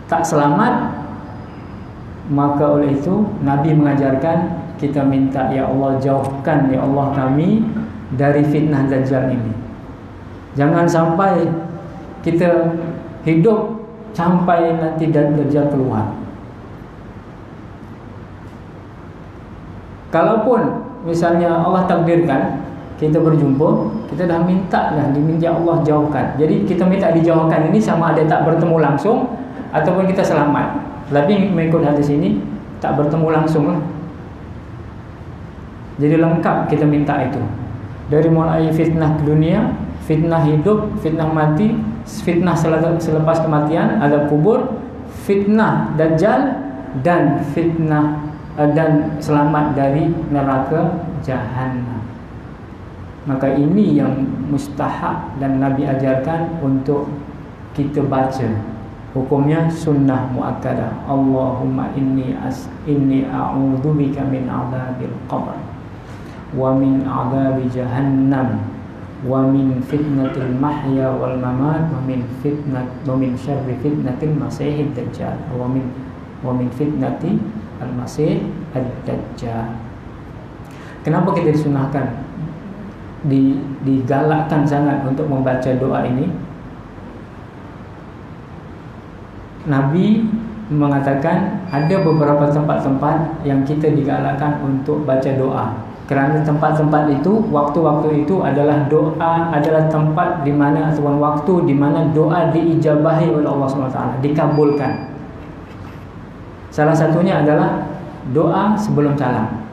tak selamat. Maka oleh itu Nabi mengajarkan kita minta, ya Allah, jauhkan ya Allah kami dari fitnah Dajjal ini. Jangan sampai kita hidup sampai nanti Dajjal keluar. Kalaupun misalnya Allah takdirkan kita berjumpa, kita dah minta dah, diminta Allah jauhkan. Jadi kita minta dijauhkan ini sama ada tak bertemu langsung ataupun kita selamat. Tapi mengikut hadis ini tak bertemu langsung lah. Jadi lengkap kita minta itu. Dari mulai fitnah dunia, fitnah hidup, fitnah mati, fitnah selepas kematian, azab kubur, fitnah Dajjal, dan fitnah dan selamat dari neraka Jahannam. Maka ini yang mustahab dan Nabi ajarkan untuk kita baca. Hukumnya sunnah muakkadah. Allahumma inni a'udzubika min adzabil qabr wa min adzabi jahannam wa min fitnatil mahya wal mamat wa min syarri fitnatil masiihid dajjal wa min fitnati al masih ad-dajjal. Kenapa kita disunahkan, digalakkan sangat untuk membaca doa ini? Nabi mengatakan ada beberapa tempat-tempat yang kita digalakkan untuk baca doa. Kerana tempat-tempat itu, waktu-waktu itu adalah doa, adalah tempat di mana ataupun waktu di mana doa diijabahi oleh Allah SWT, dikabulkan. Salah satunya adalah doa sebelum salam.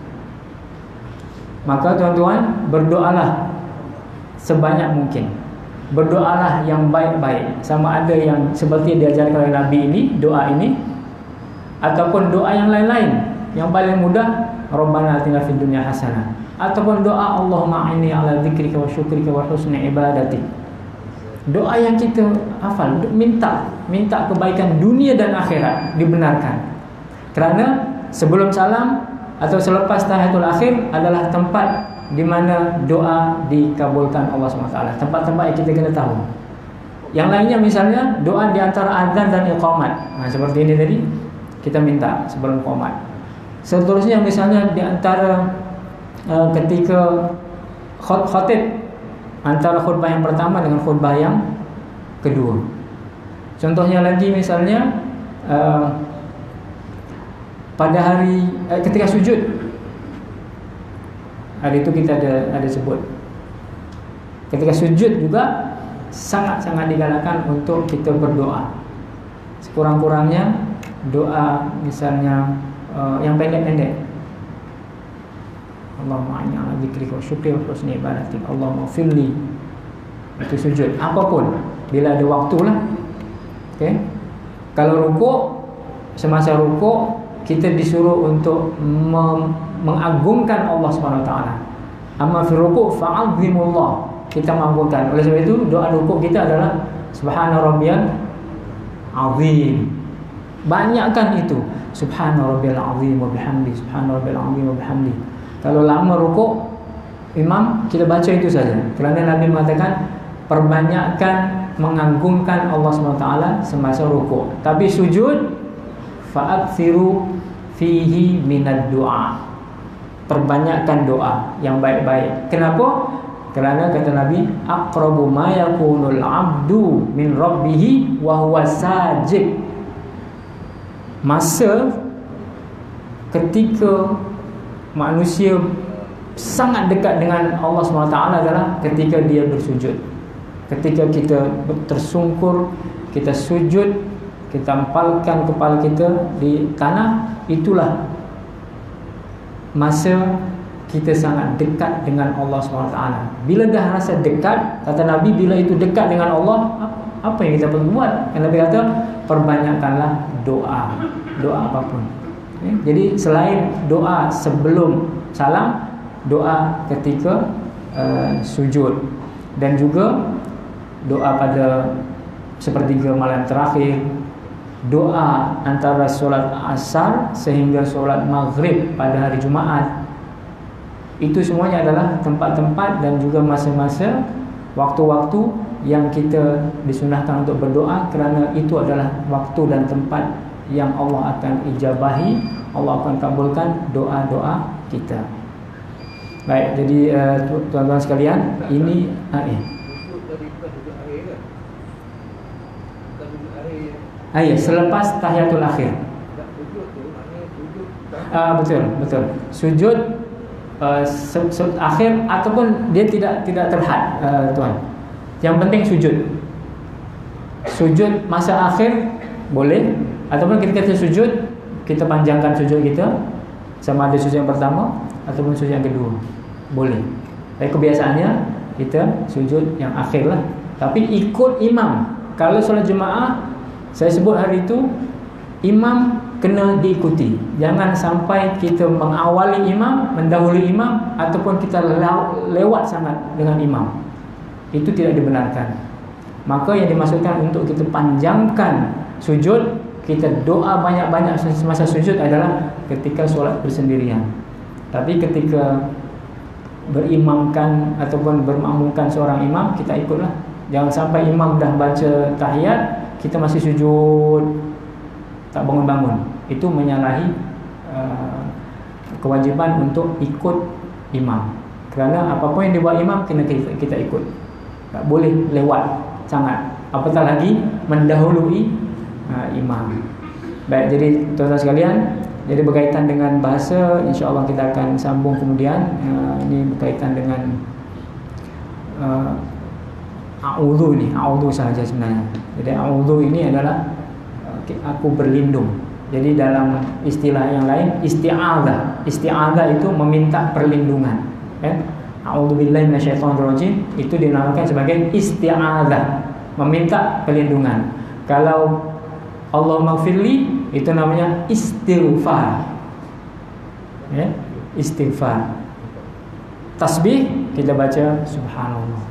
Maka tuan-tuan, berdoalah sebanyak mungkin. Berdoalah yang baik-baik, sama ada yang seperti diajarkan oleh Nabi ini, doa ini, ataupun doa yang lain-lain. Yang paling mudah, Rabbana atina fid dunya hasanah, ataupun doa Allahumma inni ala dzikrika wa syukrika wa husni ibadatik. Doa yang kita hafal, minta kebaikan dunia dan akhirat dibenarkan. Kerana sebelum salam atau selepas tahiyatul akhir adalah tempat di mana doa dikabulkan Allah SWT. Tempat-tempat yang kita kena tahu. Yang lainnya misalnya doa di antara azan dan iqamat. Seperti ini tadi kita minta sebelum iqamat. Seterusnya misalnya di antara ketika khatib, antara khutbah yang pertama dengan khutbah yang kedua. Contohnya lagi misalnya pada hari ketika sujud, hari itu kita ada sebut. Ketika sujud juga sangat-sangat digalakkan untuk kita berdoa. Sekurang-kurangnya doa misalnya yang pendek-pendek. Allahumma inni ala dzikrika wa syukrika wa husni ibadatik. Allahumma firli. Itu sujud. Apapun bila ada waktulah. Okey. Kalau rukuk, semasa rukuk kita disuruh untuk mengagungkan Allah Subhanahu wa taala. Amma fi rukuk fa'azimullah. Kita mengagungkan. Oleh sebab itu doa rukuk kita adalah subhana rabbiyal azim. Banyakkan itu. Subhana rabbiyal azim wa bihamdi. Subhana rabbiyal azim wa bihamdi. Kalau lama rukuk imam, kita baca itu saja. Kerana Nabi mengatakan perbanyakkan mengagungkan Allah SWT semasa rukuk. Tapi sujud fa'akthiru fihi minad du'a. Perbanyakkan doa yang baik-baik. Kenapa? Kerana kata Nabi, aqrabu ma yakunul 'abdu min rabbih wa huwa sajid. Masa ketika manusia sangat dekat dengan Allah SWT adalah ketika dia bersujud. Ketika kita tersungkur, kita sujud, kita empalkan kepala kita di tanah, itulah masa kita sangat dekat dengan Allah SWT. Bila dah rasa dekat, kata Nabi, bila itu dekat dengan Allah, apa yang kita perlu buat? Yang Nabi kata, perbanyakkanlah doa. Doa apapun. Jadi selain doa sebelum salam, doa ketika sujud, dan juga doa pada sepertiga malam terakhir, doa antara solat asar sehingga solat maghrib pada hari Jumaat. Itu semuanya adalah tempat-tempat dan juga masa-masa, waktu-waktu yang kita disunahkan untuk berdoa, kerana itu adalah waktu dan tempat yang Allah akan ijabahi, Allah akan kabulkan doa-doa kita. Baik, jadi tuan-tuan sekalian, ini ya, selepas tahiyatul akhir. Betul. Sujud akhir ataupun dia tidak terhad, tuan. Yang penting sujud. Sujud masa akhir boleh, ataupun kita sujud, kita panjangkan sujud kita, sama ada sujud yang pertama ataupun sujud yang kedua, boleh. Tapi kebiasaannya kita sujud yang akhir lah. Tapi ikut imam. Kalau solat jemaah, saya sebut hari itu, imam kena diikuti. Jangan sampai kita mengawali imam, mendahului imam, ataupun kita lewat sangat dengan imam. Itu tidak dibenarkan. Maka yang dimaksudkan untuk kita panjangkan sujud, kita doa banyak-banyak semasa sujud adalah ketika solat bersendirian. Tapi ketika berimamkan ataupun bermakmumkan seorang imam, kita ikutlah. Jangan sampai imam dah baca tahiyat, kita masih sujud, tak bangun-bangun. Itu menyalahi kewajiban untuk ikut imam. Kerana apa-apa yang dibuat imam kena kita ikut. Tak boleh lewat sangat, apatah lagi mendahului imam. Baik, jadi tuan-tuan sekalian, jadi berkaitan dengan bahasa, insya-Allah kita akan sambung kemudian. Ini berkaitan dengan a'udzu sahaja sebenarnya. Jadi a'udzu ini adalah aku berlindung. Jadi dalam istilah yang lain, isti'adzah. Isti'adzah itu meminta perlindungan. A'udzubillahi minasyaitonirrajim itu dinamakan sebagai isti'adzah, meminta perlindungan. Kalau Allahumma firli itu namanya istighfar. Istighfar. Tasbih kita baca subhanallah.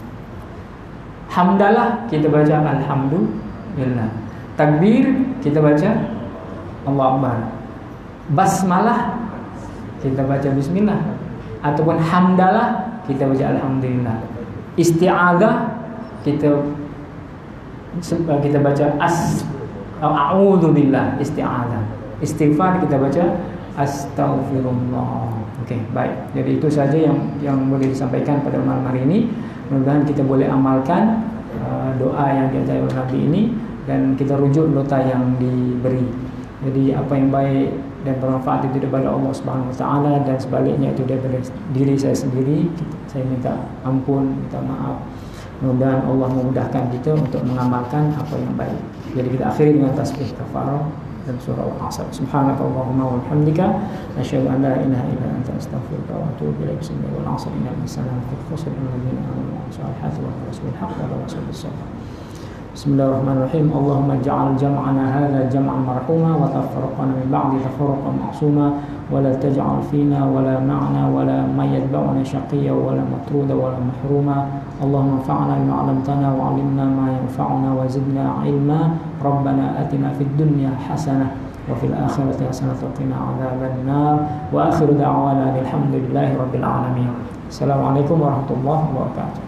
Hamdalah kita baca alhamdulillah. Takbir kita baca Allahu Akbar. Basmalah kita baca bismillah, ataupun hamdalah kita baca alhamdulillah. Isti'adzah kita baca a'udzubillah, isti'adzah. Istighfar kita baca astaghfirullah. Okey, baik. Jadi itu saja yang boleh disampaikan pada malam hari ini. Mudah-mudahan kita boleh amalkan doa yang diajar oleh Nabi ini, dan kita rujuk nota yang diberi. Jadi apa yang baik dan bermanfaat itu daripada Allah Subhanahu wa taala, dan sebaliknya itu daripada diri saya sendiri. Saya minta ampun, minta maaf. Mudah-mudahan Allah memudahkan kita untuk mengamalkan apa yang baik. Jadi kita akhiri dengan tasbih kafarah dan surah Al-Asr. Subhanakallahumma wa bihamdika asyhadu an la ilaha illa anta astaghfiruka wa atubu ilaik. Bismillahil asr innal insana lafi khusr illa alladziina aamanu wa 'amilus shalihati wa tawasaw bil haqqi wa tawasaw bis sabr. Bismillahirrahmanirrahim. Allahumma ij'al jam'ana hadha jam'an marhuma wa tafarraqana min ba'di tafarruqan ma'suma wa la taj'al fina wa la ma'na wa la man yatba'una shaqiyya wa la matruda wa la mahruma. Allahumma anfa'na bima 'allamtana wa 'allimna ma yanfa'una wa zidna 'ilma. Rabbana atina fid dunya hasanah wa fil akhirati hasanah wa qina 'adzaban nar. Wa akhiru da'wana alhamdulillahi rabbil alamin. Assalamualaikum warahmatullahi wabarakatuh.